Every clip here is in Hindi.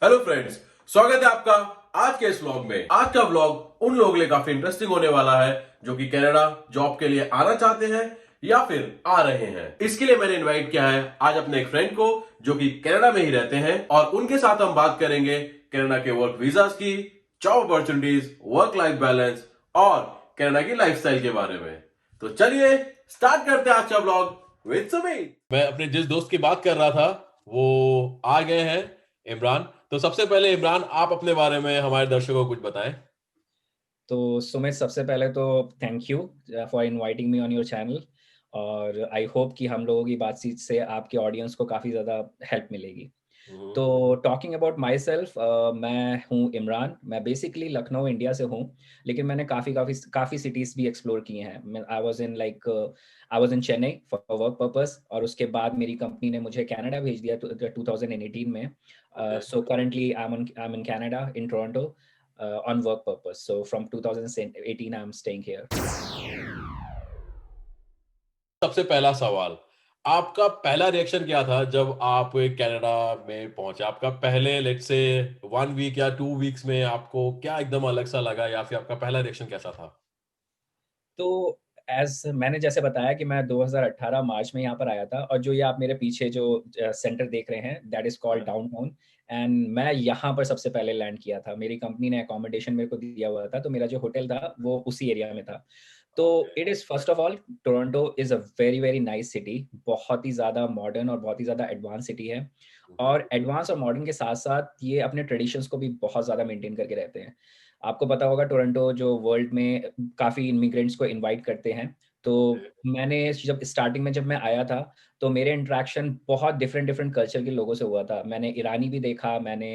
हेलो फ्रेंड्स, स्वागत है आपका आज के इस व्लॉग में। आज का व्लॉग उन लोगों के लिए काफी इंटरेस्टिंग होने वाला है जो कि कनाडा जॉब के लिए आना चाहते हैं या फिर आ रहे हैं। इसके लिए मैंने इनवाइट किया है आज अपने एक फ्रेंड को जो कि कनाडा में ही रहते हैं और उनके साथ हम बात करेंगे कनाडा के वर्क वीजास की, job opportunities, work life balance और कनाडा की लाइफस्टाइल के बारे में। तो चलिए स्टार्ट करते हैं आज का व्लॉग विद सुमीत। मैं अपने जिस दोस्त की बात कर रहा था वो आ गए हैं, इमरान। तो सबसे पहले इमरान, आप अपने बारे में हमारे दर्शकों को कुछ बताएं। तो सुमित, सबसे पहले तो thank you for inviting me on your channel. और आई होप कि हम लोगों की बातचीत से आपके ऑडियंस को काफ़ी ज़्यादा हेल्प मिलेगी। हम्म। तो टॉकिंग अबाउट माई सेल्फ, मैं हूँ इमरान। मैं बेसिकली लखनऊ इंडिया से हूँ, लेकिन मैंने काफ़ी काफ़ी काफ़ी सिटीज़ भी एक्सप्लोर किए हैं। I was in Chennai for work purpose, और उसके बाद मेरी कंपनी ने मुझे कनाडा भेज दिया 2018 में। Okay. So currently I am in Canada in Toronto on work purpose. So from 2018, I'm staying here. सबसे पहला सवाल, आपका पहला रिएक्शन क्या था जब आप कनाडा में पहुंचे? आपका पहले लेट्स से 1 वीक या 2 वीक्स में आपको क्या एकदम अलग सा लगा या फिर आपका पहला रिएक्शन कैसा था? तो मैंने जैसे बताया कि मैं 2018 मार्च में यहाँ पर आया था, और जो ये आप मेरे पीछे जो सेंटर देख रहे हैं, that is called downtown. And मैं यहाँ पर सबसे पहले लैंड किया था। मेरी कंपनी ने अकोमोडेशन मेरे को दिया हुआ था, तो मेरा जो होटल था वो उसी एरिया में था। तो okay. It is first of all, Toronto is a very very nice city. बहुत ही ज़्यादा मॉडर्न और बहुत ही ज़्यादा एडवांस सिटी है। और एडवांस और मॉडर्न के साथ-साथ ये अपने ट्रेडिशंस को भी बहुत ज़्यादा मेंटेन करके रहते हैं। आपको पता होगा, टोरंटो जो वर्ल्ड में काफ़ी इमिग्रेंट्स को इनवाइट करते हैं। तो ओके। मैंने जब स्टार्टिंग में जब मैं आया था, तो मेरे इंटरैक्शन बहुत डिफरेंट डिफरेंट कल्चर के लोगों से हुआ था। मैंने ईरानी भी देखा, मैंने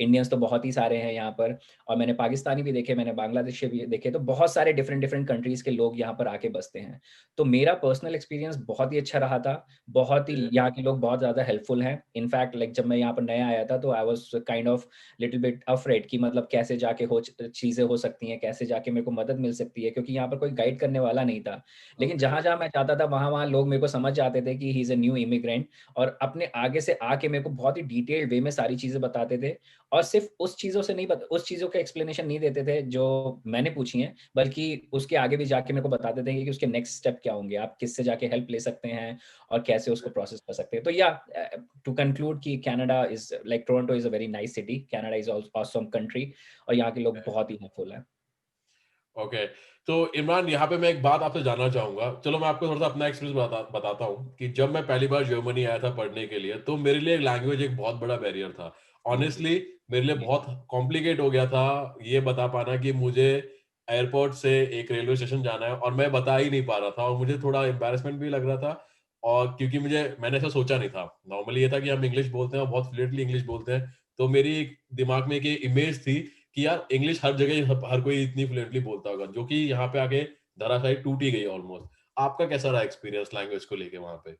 इंडियंस तो बहुत ही सारे हैं यहाँ पर, और मैंने पाकिस्तानी भी देखे, मैंने बांग्लादेशी भी देखे। तो बहुत सारे डिफरेंट डिफरेंट कंट्रीज़ के लोग यहाँ पर आके बसते हैं। तो मेरा पर्सनल एक्सपीरियंस बहुत ही अच्छा रहा था। बहुत ही यहाँ के लोग बहुत ज़्यादा हेल्पफुल हैं। इनफैक्ट लाइक जब मैं यहाँ पर नया आया था, तो I was kind of little bit afraid कि मतलब कैसे जाके चीज़ें हो सकती हैं, कैसे जाके मेरे को मदद मिल सकती है, क्योंकि यहाँ पर कोई गाइड करने वाला नहीं था। लेकिन ओके। जहाँ-जहाँ मैं जाता था, वहाँ-वहाँ लोग मेरे को समझ जाते थे कि he is a new immigrant, और अपने आगे से आके मेरे को बहुत ही डिटेल्ड वे में सारी चीज़ें बताते थे। और सिर्फ़ उस चीज़ों का एक्सप्लेनेशन नहीं देते थे जो मैंने पूछी हैं, बल्कि उसके आगे भी जाके मेरे को बताते थे कि उसके नेक्स्ट स्टेप क्या होंगे, आप किससे जाके हेल्प ले सकते हैं और कैसे उसको प्रोसेस कर सकते हैं। तो टू कंक्लूड कि Canada is like Toronto is a very nice city, Canada is awesome country, और यहाँ के लोग बहुत ही हेल्पफुल हैं। ओके। तो इमरान, यहाँ पे मैं एक बात आपसे जानना चाहूँगा। चलो मैं आपको थोड़ा-सा अपना एक्सपीरियंस बताता हूँ कि जब मैं पहली बार जर्मनी आया था पढ़ने के लिए, तो मेरे लिए लैंग्वेज एक बहुत बड़ा बैरियर था। ऑनेस्टली मेरे लिए जी। बहुत कॉम्प्लिकेट हो गया था ये बता पाना कि मुझे एयरपोर्ट से एक रेलवे स्टेशन जाना है, और मैं बता ही नहीं पा रहा था और मुझे थोड़ा एम्बैरेसमेंट भी लग रहा था। और क्योंकि मैंने ऐसा सोचा नहीं था। नॉर्मली ये था कि हम इंग्लिश बोलते हैं और बहुत फ्लुएंटली इंग्लिश बोलते हैं। तो मेरी एक दिमाग में एक ये इमेज थी कि यार इंग्लिश हर जगह हर कोई इतनी फ्लुएंटली बोलता होगा, जो कि यहाँ पे आके धराशायी टूट ही गई ऑलमोस्ट। आपका कैसा रहा एक्सपीरियंस लैंग्वेज को लेके वहाँ पे?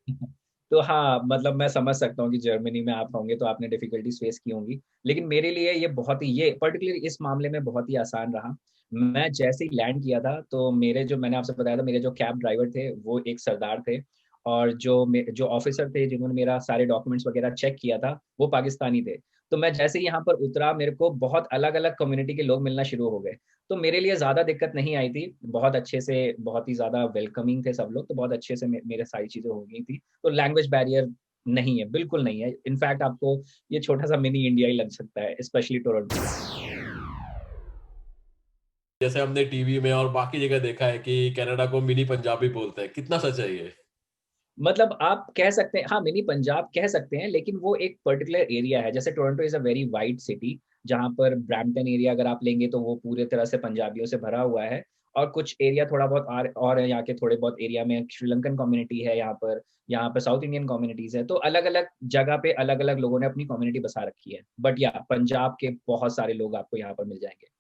तो हाँ, मतलब मैं समझ सकता हूँ कि जर्मनी में आप होंगे तो आपने डिफ़िकल्टीज़ फ़ेस की होंगी। लेकिन मेरे लिए ये पर्टिकुलरली इस मामले में बहुत ही आसान रहा। मैं जैसे ही लैंड किया था, तो मैंने आपसे बताया था, मेरे जो कैब ड्राइवर थे वो एक सरदार थे, और जो ऑफ़िसर थे जिन्होंने मेरा सारे डॉक्यूमेंट्स वग़ैरह चेक किया था, वो पाकिस्तानी थे। तो मैं जैसे ही यहाँ पर उतरा, मेरे को बहुत अलग-अलग कम्युनिटी के लोग मिलना शुरू हो गए। तो मेरे लिए ज़्यादा दिक्कत नहीं आई थी। बहुत अच्छे से, बहुत ही ज़्यादा वेलकमिंग थे सब लोग, तो बहुत अच्छे से मेरे सारी चीज़ें हो गई थी। तो लैंग्वेज बैरियर नहीं है, बिल्कुल नहीं है। इनफैक्ट आपको ये छोटा-सा मिनी इंडिया ही लग सकता है, स्पेशली टोरंटो। जैसे हमने टीवी में और बाकी जगह देखा है कि कनाडा को मिनी पंजाबी बोलते हैं, कितना सच है ये? मतलब आप कह सकते हैं, हाँ, मिनी पंजाब कह सकते हैं, लेकिन वो एक पर्टिकुलर एरिया है। जैसे Toronto is a very wide city, जहाँ पर ब्रैम्पटन एरिया अगर आप लेंगे, तो वो पूरे तरह से पंजाबियों से भरा हुआ है। और कुछ एरिया थोड़ा बहुत और है, यहाँ के थोड़े बहुत एरिया में श्रीलंकन कम्युनिटी है यहाँ पे साउथ इंडियन कम्युनिटीज़ हैं। तो अलग-अलग जगह पे अलग-अलग लोगों ने अपनी कम्युनिटी बसा रखी है। बट पंजाब के बहुत सारे लोग आपको यहाँ पर मिल जाएँगे।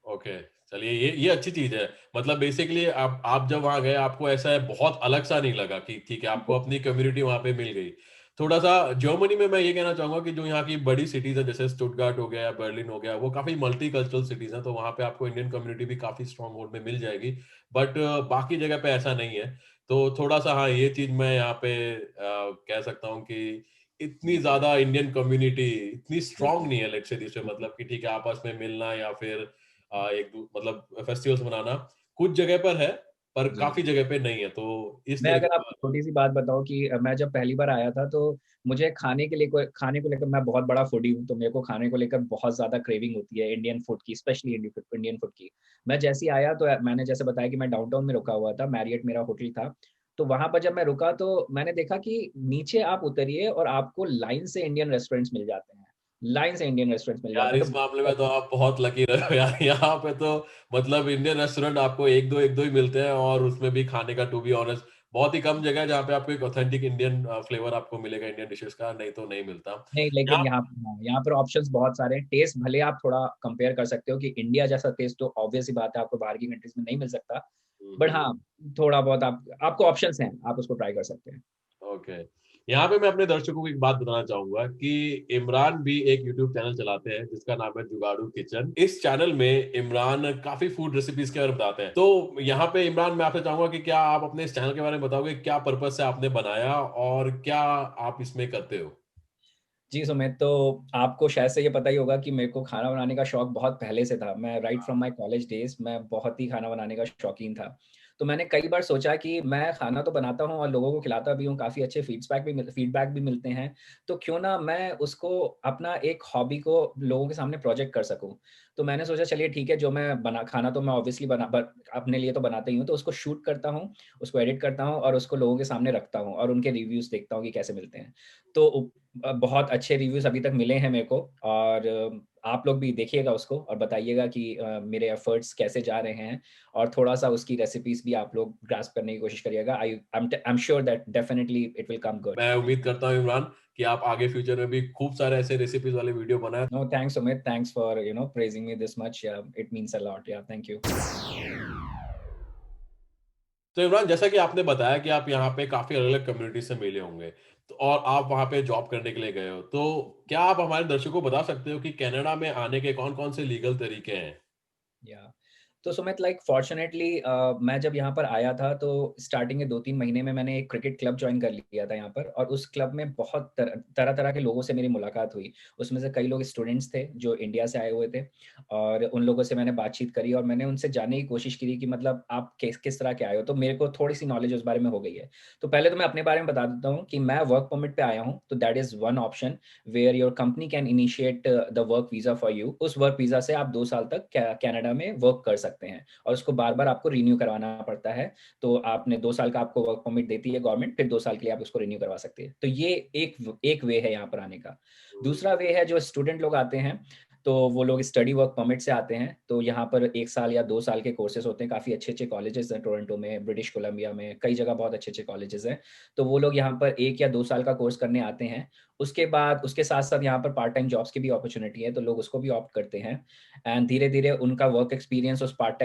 ओके, चलिए ये अच्छी चीज़ है। मतलब बेसिकली आप जब वहाँ गए आपको ऐसा बहुत अलग-सा नहीं लगा कि ठीक है, आपको अपनी कम्युनिटी वहाँ पे मिल गई। थोड़ा-सा जर्मनी में मैं ये कहना चाहूँगा कि जो यहाँ की बड़ी सिटीज़ हैं जैसे स्टुटगार्ट हो गया या बर्लिन हो गया, वो काफ़ी मल्टीकल्चरल सिटीज़ हैं, तो वहाँ पे आपको इंडियन कम्युनिटी भी काफ़ी स्ट्रॉन्ग होल्ड में मिल जाएगी। बट बाकी जगह पे ऐसा नहीं है। तो थोड़ा-सा हाँ, ये चीज़ मैं यहाँ पे कह सकता हूँ कि इतनी ज्यादा इंडियन कम्युनिटी इतनी स्ट्रांग नहीं है, लेट्स से दिस वे, मतलब कि ठीक है आपस में मिलना या फिर मतलब फेस्टिवल्स मनाना कुछ जगह पर है, पर जी। काफी जगह पे नहीं है, तो इस मैं तरीके अगर का। आपको छोटी सी बात बताऊं कि मैं जब पहली बार आया था तो मुझे खाने को लेकर मैं बहुत बड़ा फूडी हूँ, तो मेरे को खाने को लेकर बहुत ज्यादा क्रेविंग होती है इंडियन फूड की, स्पेशली इंडियन फूड की। मैं जैसे ही आया तो मैंने जैसे बताया कि मैं डाउनटाउन में रुका हुआ था, मैरियट मेरा होटल था। तो वहां पर जब मैं रुका तो मैंने देखा कि नीचे आप उतरिए और आपको लाइन से इंडियन रेस्टोरेंट्स मिल जाते हैं, लाइन से इंडियन रेस्टोरेंट्स मिल यार जाते इस हैं। मामले तो में तो आप बहुत लकी रहे हो यार, यहाँ पे तो मतलब इंडियन रेस्टोरेंट आपको एक दो ही मिलते हैं, और उसमें भी खाने का, टू बी ऑनेस्ट, बहुत ही कम जगह है जहाँ पे आपको एक ऑथेंटिक इंडियन फ्लेवर आपको मिलेगा इंडियन डिशेस का, नहीं तो नहीं मिलता नहीं, लेकिन यहाँ। यहाँ पर ऑप्शंस बहुत सारे हैं। टेस्ट भले आप थोड़ा कंपेयर कर सकते हो कि इंडिया जैसा टेस्ट तो ऑब्वियस ही बात है आपको बाहर की कंट्रीज में नहीं मिल सकता, बट हाँ, थोड़ा बहुत आपको ऑप्शंस हैं, आप उसको ट्राई कर सकते हैं। ओके, यहाँ पे मैं अपने दर्शकों को एक बात बताना चाहूंगा कि इमरान भी एक यूट्यूब चैनल चलाते हैं जिसका नाम है जुगाड़ू किचन। इस चैनल में इमरान काफी फूड रेसिपीज के बारे में बताते हैं, तो यहाँ पे इमरान मैं आपसे चाहूंगा कि क्या आप अपने इस चैनल के बारे में बताओगे, क्या पर्पज से आपने बनाया और क्या आप इसमें करते हो। जी सुमित, तो आपको शायद से ये पता ही होगा कि मेरे को खाना बनाने का शौक बहुत पहले से था। मैं right from my college days मैं बहुत ही खाना बनाने का शौकीन था। तो मैंने कई बार सोचा कि मैं खाना तो बनाता हूँ और लोगों को खिलाता भी हूँ, काफ़ी अच्छे फीडबैक भी मिलते हैं। तो क्यों ना मैं उसको अपना एक हॉबी को लोगों के सामने प्रोजेक्ट कर सकूँ। तो मैंने सोचा चलिए ठीक है, जो मैं बना खाना तो मैं ऑब्वियसली अपने लिए तो बनाता ही हूँ, तो उसको शूट करता हूँ, उसको एडिट करता हूँ और उसको लोगों के सामने रखता हूँ और उनके रिव्यूज़ देखता हूँ कि कैसे मिलते हैं। तो बहुत अच्छे रिव्यूज़ अभी तक मिले हैं मेरे को, और आप लोग भी देखिएगा उसको और बताइएगा कि मेरे एफर्ट्स कैसे जा रहे हैं, और थोड़ा-सा उसकी रेसिपीज़ भी आप लोग ग्रास्प करने की कोशिश करिएगा। I am sure that definitely it will come good. मैं उम्मीद करता हूँ इमरान कि आप आगे फ्यूचर में भी खूब सारे ऐसे रेसिपीज वाले वीडियो बनाए। No, thanks Sumit, thanks for praising me this much, it means a lot, thank you. तो इमरान, जैसा कि आपने बताया कि आप यहाँ पे काफी अलग अलग कम्युनिटी से मिले होंगे, तो और आप वहाँ पे जॉब करने के लिए गए हो, तो क्या आप हमारे दर्शकों को बता सकते हो कि कनाडा में आने के कौन कौन से लीगल तरीके हैं। या तो सुमित, लाइक फॉर्चुनेटली मैं जब यहाँ पर आया था तो स्टार्टिंग के 2-3 महीने में मैंने एक क्रिकेट क्लब ज्वाइन कर लिया था यहाँ पर, और उस क्लब में बहुत तरह तरह के लोगों से मेरी मुलाकात हुई। उसमें से कई लोग स्टूडेंट्स थे जो इंडिया से आए हुए थे, और उन लोगों से मैंने बातचीत करी और मैंने उनसे जानने की कोशिश की कि मतलब आप किस तरह के आए हो, तो मेरे को थोड़ी सी नॉलेज उस बारे में हो गई है। तो पहले तो मैं अपने बारे में बता देता हूँ कि मैं वर्क परमिट पे आया हूँ, तो that is one option where your company can initiate the work visa for you. उस वर्क वीज़ा से आप 2 साल तक कनाडा में वर्क कर सकते हैं, और उसको बार-बार आपको रिन्यू करवाना पड़ता है। तो आपने 2 साल का आपको वर्क परमिट देती है गवर्नमेंट, फिर 2 साल के लिए आप उसको रिन्यू करवा सकते हैं। तो ये एक वे है यहाँ पर आने का। दूसरा वे है जो स्टूडेंट लोग आते हैं, तो वो लोग स्टडी वर्क परमिट से आते हैं। तो यहाँ पर 1 साल या 2 साल के कोर्सेज़ होते हैं, काफ़ी अच्छे-अच्छे कॉलेजेस हैं टोरंटो में, ब्रिटिश कोलंबिया में, कई जगह बहुत अच्छे-अच्छे कॉलेजेस हैं। तो वो लोग यहाँ पर 1 या 2 साल का कोर्स करने आते हैं। उसके बाद उसके साथ-साथ यहाँ पर पार्ट टाइम जॉब्स की भी अपॉर्च्युनिटी है, तो लोग उसको भी ऑप्ट करते हैं। एंड धीरे-धीरे उनका वर्क एक्सपीरियंस उस पार्ट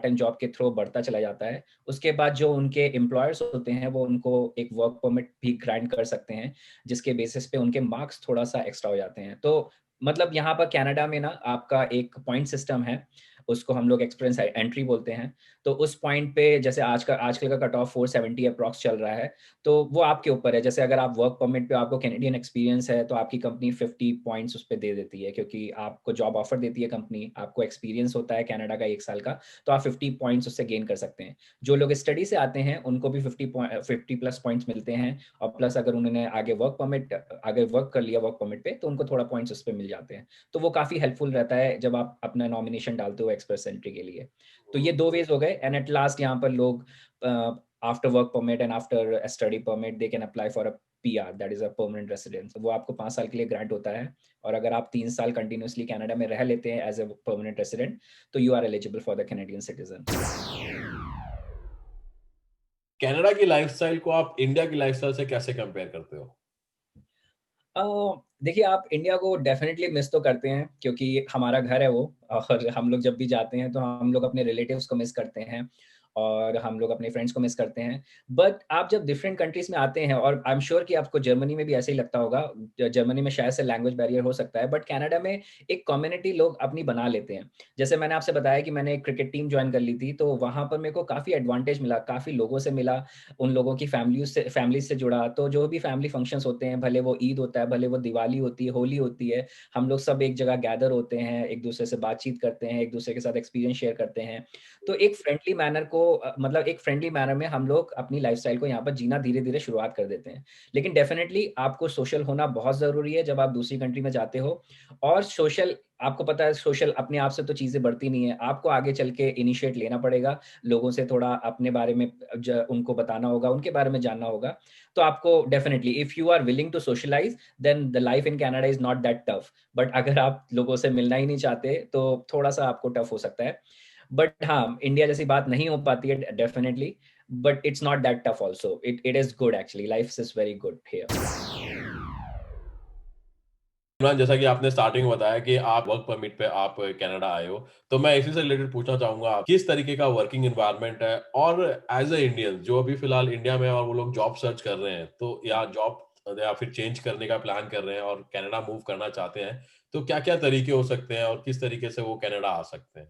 टाइम जॉब के थ्रू बढ़ता चला जाता है। उसके बाद जो उनके एम्प्लॉयर्स होते हैं, वो उनको एक वर्क परमिट भी ग्रांट कर सकते हैं, जिसके बेसिस पे उनके मार्क्स थोड़ा-सा एक्स्ट्रा हो जाते हैं। तो मतलब यहाँ पर कनाडा में ना आपका एक पॉइंट सिस्टम है, उसको हम लोग एक्सपीरियंस एंट्री बोलते हैं। तो उस पॉइंट पे जैसे आजकल का कट ऑफ 470 अप्रॉक्स चल रहा है, तो वो आपके ऊपर है। जैसे अगर आप वर्क परमिट पे आपको कैनेडियन एक्सपीरियंस है, तो आपकी कंपनी 50 पॉइंट्स उस पे दे देती है, क्योंकि आपको जॉब ऑफर देती है कंपनी, आपको एक्सपीरियंस होता है कनाडा का 1 साल का, तो आप 50 पॉइंट्स उससे गेन कर सकते हैं। जो लोग स्टडी से आते हैं, उनको भी 50 प्लस पॉइंट्स मिलते हैं, और प्लस अगर उन्होंने आगे वर्क कर लिया वर्क परमिट पे, तो उनको थोड़ा पॉइंट्स उस पे मिल जाते हैं। तो वो काफ़ी हेल्पफुल रहता है जब आप अपना नॉमिनेशन डालते हो एक्सप्रेस एंट्री के लिए। तो ये 2 वेज़ हो गए, एंड एट लास्ट यहाँ पर लोग after work permit and after a study permit they can apply for a PR, that is a permanent residence. वो आपको 5 साल के लिए ग्रांट होता है, और अगर आप 3 साल कंटिन्यूअसली कनाडा में रह लेते हैं एज़ अ परमानेंट रेसिडेंट, तो you are eligible for the Canadian citizen. Canada की लाइफस्टाइल को आप इंडिया की लाइफस्टाइल से कैसे कंपेयर करते हो। अ, देखिए, आप इंडिया को डेफ़िनेटली मिस तो करते हैं, क्योंकि हमारा घर है वो, और हम लोग जब भी जाते हैं तो हम लोग अपने रिलेटिव्स को मिस करते हैं। और हम लोग अपने फ्रेंड्स को मिस करते हैं। बट आप जब डिफरेंट कंट्रीज़ में आते हैं, और आई एम श्योर कि आपको जर्मनी में भी ऐसे ही लगता होगा, जर्मनी में शायद से लैंग्वेज बैरियर हो सकता है, बट कनाडा में एक कम्युनिटी लोग अपनी बना लेते हैं। जैसे मैंने आपसे बताया कि मैंने एक क्रिकेट टीम जॉइन कर ली थी, तो वहाँ पर मेरे को काफ़ी एडवांटेज मिला, काफ़ी लोगों से मिला, उन लोगों की फैमिलीज़ से जुड़ा। तो जो भी फैमिली फंक्शंस होते हैं, भले वो ईद होता है, भले वो दिवाली होती है, होली होती है, हम लोग सब एक जगह गैदर होते हैं, एक-दूसरे से बातचीत करते हैं, एक-दूसरे के साथ एक्सपीरियंस शेयर करते हैं। तो एक फ्रेंडली मैनर को मतलब एक फ्रेंडली मैनर में हम लोग अपनी लाइफ़स्टाइल को यहाँ पर जीना धीरे-धीरे शुरुआत कर देते हैं। लेकिन डेफ़िनेटली आपको सोशल होना बहुत ज़रूरी है जब आप दूसरी कंट्री में जाते हो, और सोशल, आपको पता है सोशल अपने आप से तो चीज़ें बढ़ती नहीं है, आपको आगे चल के इनिशिएट लेना पड़ेगा, लोगों से थोड़ा अपने बारे में उनको बताना होगा, उनके बारे में जानना होगा। तो आपको definitely if you are willing to socialise, then the life in Canada is not that tough. But अगर आप लोगों से मिलना ही नहीं चाहते, तो थोड़ा-सा आपको टफ हो सकता है। बट हाँ, इंडिया जैसी बात नहीं हो पाती है definitely, but it's not that tough also. It is good actually, life is very good here. Imran, जैसा कि आपने स्टार्टिंग में बताया कि आप वर्क परमिट पे आप कनाडा आए हो, तो मैं इसी से रिलेटेड पूछना चाहूँगा आप किस तरीके का वर्किंग एनवायरनमेंट है? और एज़ अ इंडियन जो अभी फिलहाल इंडिया में है और वो लोग जॉब सर्च कर रहे हैं, तो या जॉब या फिर चेंज करने का प्लान कर रहे हैं और कनाडा मूव करना चाहते हैं, तो क्या-क्या तरीके हो सकते हैं और किस तरीके से वो कनाडा आ सकते हैं?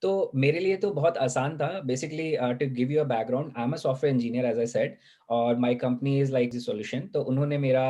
तो मेरे लिए तो बहुत आसान था। Basically to give you a background, I am a software engineer as I said, और माय कंपनी इज़ लाइक ज़ सॉल्यूशन। तो उन्होंने मेरा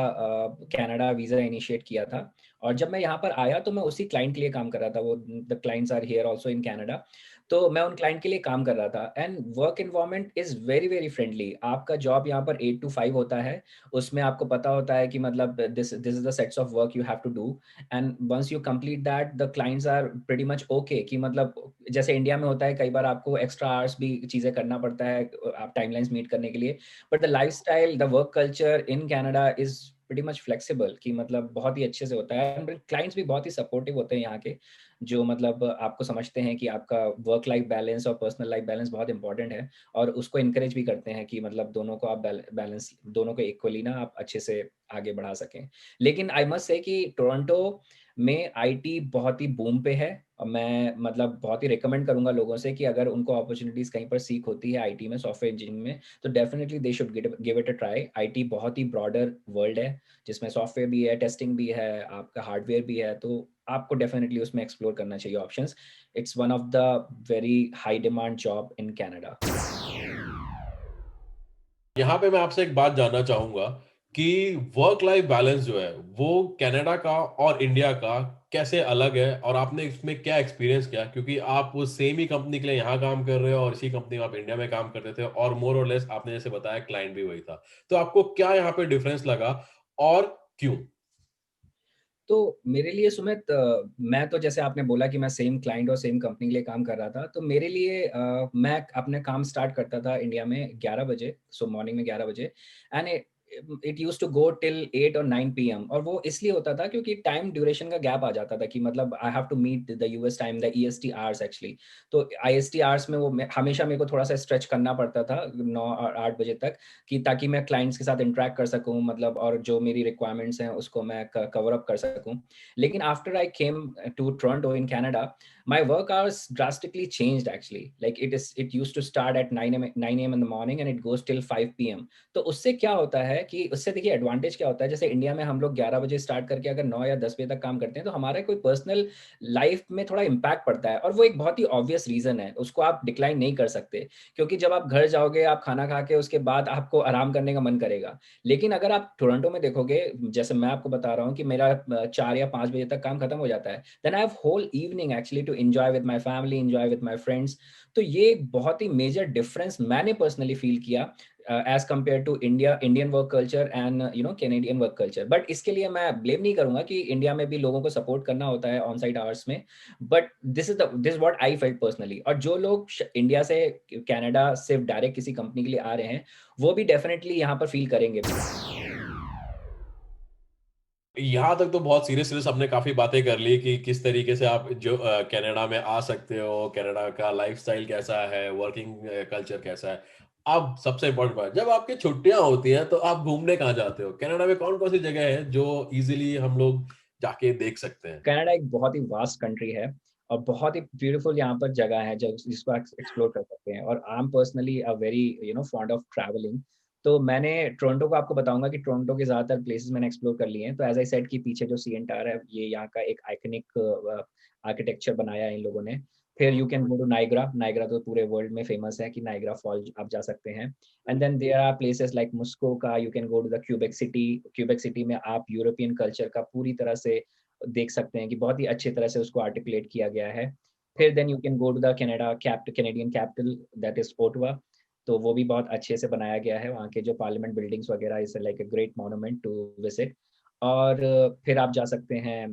कनाडा वीज़ा इनिशिएट किया था, और जब मैं यहाँ पर आया तो मैं उसी क्लाइंट के लिए काम कर रहा था। वो the clients are here also in Canada. तो मैं उन क्लाइंट के लिए काम कर रहा था, and work environment is very, very friendly. आपका जॉब यहाँ पर 8 टू 5 होता है। उसमें आपको पता होता है कि मतलब this this is the sets of work you have to do, and once you complete that the clients are pretty much okay, कि मतलब जैसे इंडिया में होता है, कई बार आपको एक्स्ट्रा आवर्स भी चीज़ें करना पड़ता है आप टाइमलाइंस मीट करने के लिए। But the lifestyle, the work culture in Canada is pretty much flexible, कि मतलब बहुत ही अच्छे से होता है, एंड क्लाइंट्स भी बहुत ही सपोर्टिव होते हैं यहाँ के, जो मतलब आपको समझते हैं कि आपका वर्क लाइफ बैलेंस और पर्सनल लाइफ बैलेंस बहुत इंपॉर्टेंट है, और उसको एनकरेज भी करते हैं कि मतलब दोनों को आप बैलेंस, दोनों को इक्वली ना आप अच्छे से आगे बढ़ा सकें। लेकिन आई मस्ट से कि टोरंटो में आईटी बहुत ही बूम पे है, और मैं मतलब बहुत ही रिकमेंड करूँगा लोगों से कि अगर उनको अपॉर्च्युनिटीज़ कहीं पर सीख होती है आईटी में, सॉफ्टवेयर इंजीनियरिंग में, तो definitely they should give it a try. IT बहुत ही ब्रॉडर वर्ल्ड है, जिसमें सॉफ्टवेयर भी है, टेस्टिंग भी है, आपका हार्डवेयर भी है, तो आपको डेफिनिटली उसमें एक्सप्लोर करना चाहिए options. It's one of the very high demand job in Canada. यहाँ पे मैं आपसे एक बात जानना चाहूँगा कि वर्क लाइफ बैलेंस जो है, वो कनाडा का और इंडिया का कैसे अलग है और आपने इसमें क्या एक्सपीरियंस किया? क्योंकि आप वो सेम ही कंपनी के लिए यहाँ काम कर रहे हो और इसी कंपनी में आप इंडिया में काम करते थे और मोर और लेस आपने जैसे बताया क्लाइंट भी वही था। तो आपको क्या यहाँ पे डिफरेंस लगा और क्यों? तो मेरे लिए सुमित, मैं तो जैसे आपने बोला कि मैं सेम क्लाइंट और सेम कंपनी के लिए काम कर रहा था, तो मेरे लिए मैं अपना काम स्टार्ट करता था इंडिया में 11 बजे, सो मॉर्निंग में 11 बजे, and it used to go till 8 और 9 पीएम, और वो इसलिए होता था क्योंकि टाइम ड्यूरेशन का गैप आ जाता था, कि मतलब I have to meet the US time, the EST hours actually. तो आईएसटी आवर्स में वो हमेशा मेरे को थोड़ा सा स्ट्रेच करना पड़ता था 9 और 8 बजे तक, कि ताकि मैं क्लाइंट्स के साथ इंटरेक्ट कर सकूं, मतलब और जो मेरी रिक्वायरमेंट्स हैं उसको मैं कवर अप कर सकूं। लेकिन after I came to Toronto in Canada, my work hours drastically changed actually. Like it used to start at 9 a.m. in the morning and it goes till 5 p.m. तो उससे क्या होता है कि उससे देखिए एडवांटेज क्या होता है, जैसे इंडिया में हम लोग 11 बजे स्टार्ट करके अगर 9 या 10 बजे तक काम करते हैं, तो हमारा कोई पर्सनल लाइफ में थोड़ा इम्पैक्ट पड़ता है, और वो एक बहुत ही ऑब्वियस रीजन है, उसको आप डिक्लाइन नहीं कर सकते, क्योंकि जब आप घर जाओगे, आप खाना खा के उसके बाद आपको आराम करने का मन करेगा। लेकिन अगर आप टोरंटो में देखोगे, जैसे मैं आपको बता रहा हूँ कि मेरा 4 या 5 बजे तक काम खत्म हो जाता है, then I have whole evening actually to enjoy with my family, enjoy with my friends. तो ये एक बहुत ही मेजर डिफरेंस मैंने पर्सनली फील किया as compared to Indian work culture and Canadian work culture. But इसके लिए मैं ब्लेम नहीं करूँगा कि इंडिया में भी लोगों को सपोर्ट करना होता है ऑन साइट आवर्स में, but this is what I felt personally. और जो लोग श इंडिया से कनाडा सिर्फ डायरेक्ट किसी कंपनी के लिए आ रहे हैं, वो भी डेफिनिटली यहाँ पर फील करेंगे। यहाँ तक तो बहुत सीरियस सीरियस हमने काफ़ी बातें कर ली कि किस तरीके से आप जो कनाडा में आ सकते हो, कनाडा का लाइफ़स्टाइल कैसा है, वर्किंग कल्चर कैसा है। अब सबसे इम्पोर्टेंट बात, जब आपकी छुट्टियाँ होती हैं, तो आप घूमने कहाँ जाते हो? कनाडा में कौन-कौन सी जगह है जो ईज़िली हम लोग जाके देख सकते हैं? कनाडा एक बहुत ही वास्ट कंट्री है, और बहुत ही ब्यूटीफुल यहाँ पर जगह है जिसको आप एक्सप्लोर कर सकते हैं। और I am personally a very fond of travelling. तो मैंने टोरंटो को आपको बताऊंगा कि टोरंटो के ज़्यादातर प्लेसेस मैंने एक्सप्लोर कर लिए हैं। तो एज आई सेड कि पीछे जो सीएन टावर है, ये यहाँ का एक आइकनिक आर्किटेक्चर बनाया है इन लोगों ने। फिर you can go to Niagara. Niagara तो पूरे वर्ल्ड में फेमस है कि नाइग्रा फॉल आप जा सकते हैं। And then there are places like Muskoka. You can go to the Quebec City. Quebec City में आप यूरोपियन कल्चर का पूरी तरह से देख सकते हैं कि बहुत ही अच्छी तरह से उसको आर्टिकुलेट किया गया है। फिर then you can go to the Canadian capital, that is Ottawa. तो वो भी बहुत अच्छे से बनाया गया है। वहाँ के जो पार्लियामेंट बिल्डिंग्स वगैरह is like a great monument to visit. और फिर आप जा सकते हैं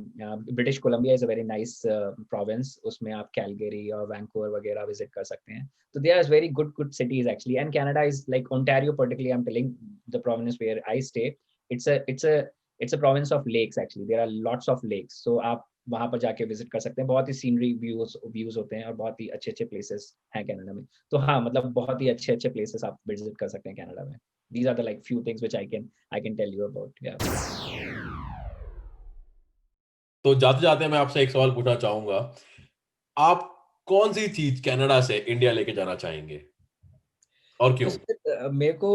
British Columbia is a very nice province. उसमें आप कैलगरी और वैंकूवर वगैरह विजिट कर सकते हैं। तो there are very good cities actually. And Canada is like Ontario particularly, I am telling the province where I stay. It's a province of lakes actually. There are lots of lakes. So आप वहां पर जाके विजिट कर सकते हैं। बहुत ही सीनरी व्यूज होते हैं और बहुत ही अच्छे अच्छे प्लेसेस हैं कनाडा में। तो हाँ, मतलब बहुत ही अच्छे अच्छे प्लेसेस आप विजिट कर सकते हैं कनाडा में। These are the like few things which I can tell you about. Yeah. तो जाते जाते मैं आपसे एक सवाल पूछना चाहूंगा, आप कौन सी चीज कनाडा से इंडिया लेके जाना चाहेंगे और तो क्यों? मेरे को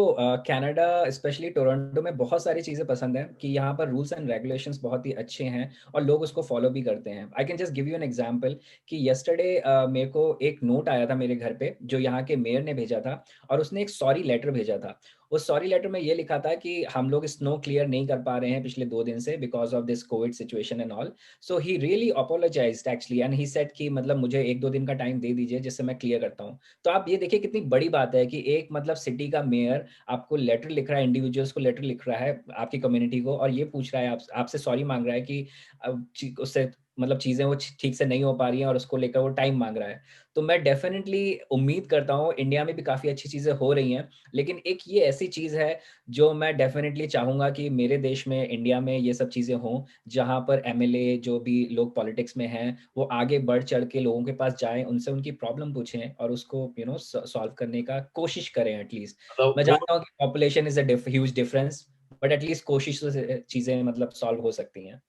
कनाडा स्पेशली टोरंटो में बहुत सारी चीज़ें पसंद है कि यहाँ पर रूल्स एंड रेगुलेशंस बहुत ही अच्छे हैं और लोग उसको फॉलो भी करते हैं। I can just give you an example कि यस्टरडे मेरे को एक नोट आया था मेरे घर पे, जो यहाँ के मेयर ने भेजा था। और उसने एक सॉरी लेटर भेजा था। उस सॉरी लेटर में ये लिखा था कि हम लोग स्नो क्लियर नहीं कर पा रहे हैं पिछले 2 दिन से because of this Covid situation and all. So he really apologised actually and he said कि मतलब मुझे 1-2 दिन का टाइम दे दीजिए जिससे मैं क्लियर करता हूँ। तो आप ये देखिए कितनी बड़ी बात है कि एक मतलब सिटी का मेयर आपको लेटर लिख रहा है, इंडिविजुअल्स को लेटर लिख रहा है आपकी कम्युनिटी को, और ये पूछ रहा है आपसे सॉरी मांग रहा है कि उससे मतलब चीज़ें वो ठीक से नहीं हो पा रही हैं और उसको लेकर वो टाइम मांग रहा है। तो मैं डेफिनेटली उम्मीद करता हूँ इंडिया में भी काफ़ी अच्छी चीज़ें हो रही हैं। लेकिन एक ये ऐसी चीज़ है जो मैं डेफिनेटली चाहूँगा कि मेरे देश में, इंडिया में ये सब चीज़ें हों, जहाँ पर एमएलए जो भी लोग पॉलिटिक्स में हैं वो आगे बढ़ चढ़ के लोगों के पास जाएँ, उनसे उनकी प्रॉब्लम पूछें और उसको सॉल्व करने का कोशिश करें एटलीस्ट। मतलब मैं वोट, जानता हूँ कि population is a huge difference, but at least कोशिश से चीज़ें मतलब सॉल्व हो सकती हैं।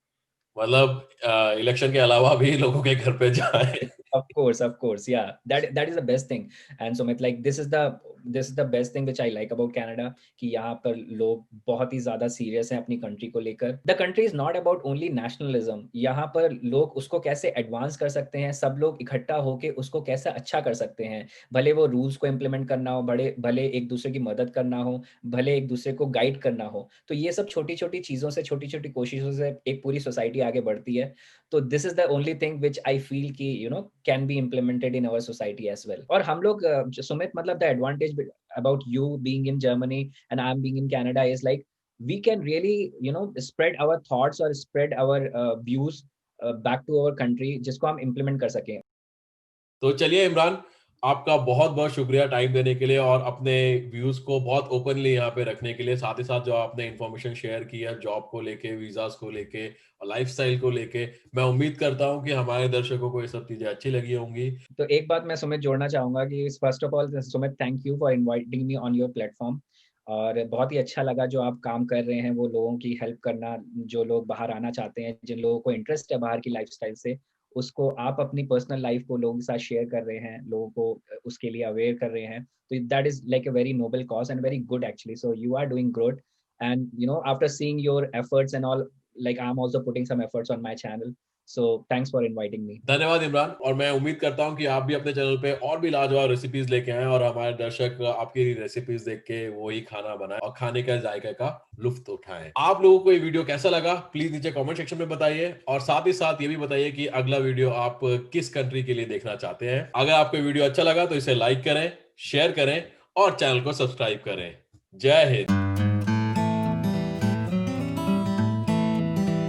मतलब इलेक्शन के अलावा भी लोगों के घर पे जाए। Of course, yeah. That is the best thing. And Sumit, like this is the best thing which I like about Canada कि यहाँ पर लोग बहुत ही ज़्यादा सीरियस हैं अपनी कंट्री को लेकर। The country is not about only nationalism. यहाँ पर लोग उसको कैसे एडवांस कर सकते हैं, सब लोग इकट्ठा होके उसको कैसे अच्छा कर सकते हैं। भले वो रूल्स को इम्प्लीमेंट करना हो, भले एक दूसरे की मदद करना हो, भले एक दूसरे को गाइड करना हो। तो ये सब छोटी-छोटी चीज़ों से, छोटी-छोटी कोशिशों से एक पूरी सोसाइटी आगे बढ़ती है। तो this is the only thing which I feel कि can be implemented in our society as well. और हम लोग सुमित, मतलब the advantage about you being in Germany and I am being in Canada is like we can really spread our thoughts or spread our views back to our country जिसको हम implement कर सकें। तो चलिए इमरान, आपका बहुत बहुत शुक्रिया टाइम देने के लिए और अपने व्यूज को बहुत ओपनली यहाँ पे रखने के लिए, साथ ही साथ जो आपने इंफॉर्मेशन शेयर की है जॉब को लेके, वीजास को लेके और लाइफस्टाइल को लेके। मैं उम्मीद करता हूँ कि हमारे दर्शकों को ये सब चीजें अच्छी लगी होंगी। तो एक बात मैं सुमित जोड़ना चाहूंगा कि first of all Sumit, thank you for inviting me on your platform. और बहुत ही अच्छा लगा जो आप काम कर रहे हैं वो लोगों की हेल्प करना, जो लोग बाहर आना चाहते हैं, जिन लोगों को इंटरेस्ट है बाहर की लाइफस्टाइल से, उसको आप अपनी पर्सनल लाइफ को लोगों के साथ शेयर कर रहे हैं, लोगों को उसके लिए अवेयर कर रहे हैं। तो that is like a very noble cause and very good actually. So you are doing good and after seeing your efforts and all, like I'm also putting some efforts on my channel. So thanks for inviting me. धन्यवाद इमरान, और मैं उम्मीद करता हूँ कि आप भी अपने चैनल पे और भी लाजवाब रेसिपीज लेके आएं और हमारे दर्शक आपकी रेसिपीज देख के वही खाना बनाएं और खाने का जायके का लुत्फ उठाएं। आप लोगों को ये वीडियो कैसा लगा प्लीज नीचे कमेंट सेक्शन में बताइए, और साथ ही साथ ये भी बताइए कि अगला वीडियो आप किस कंट्री के लिए देखना चाहते हैं। अगर आपको वीडियो अच्छा लगा तो इसे लाइक करें, शेयर करें और चैनल को सब्सक्राइब करें। जय हिंद।